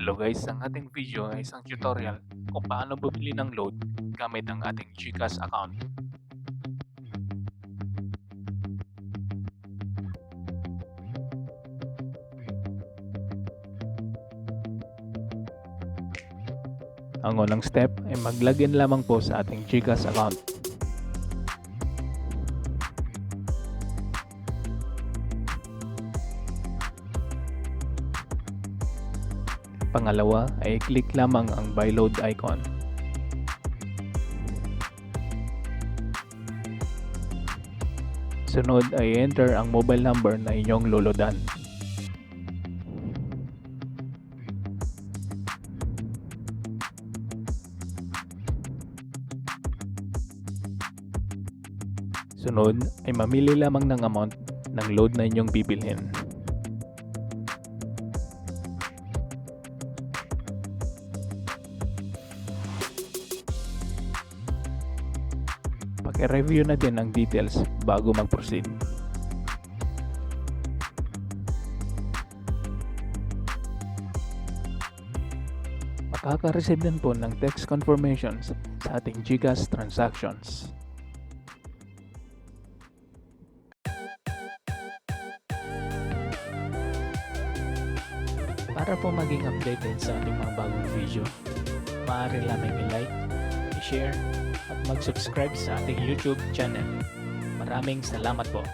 Hello guys, ang ating video ay isang tutorial kung paano bumili ng load gamit ang ating GCash account. Ang unang step ay mag-login lamang po sa ating GCash account. Pangalawa ay click lamang ang buy load icon. Sunod ay enter ang mobile number na inyong lolodan. Sunod ay mamili lamang ng amount ng load na inyong bibilhin. Paki-review na din ang details bago mag-proceed. Makaka-receive din po ng text confirmations sa ating GCash transactions. Para po maging updated sa ating mga bagong video, maaari lamang i-like, i-share, at mag-subscribe sa ating YouTube channel. Maraming salamat po!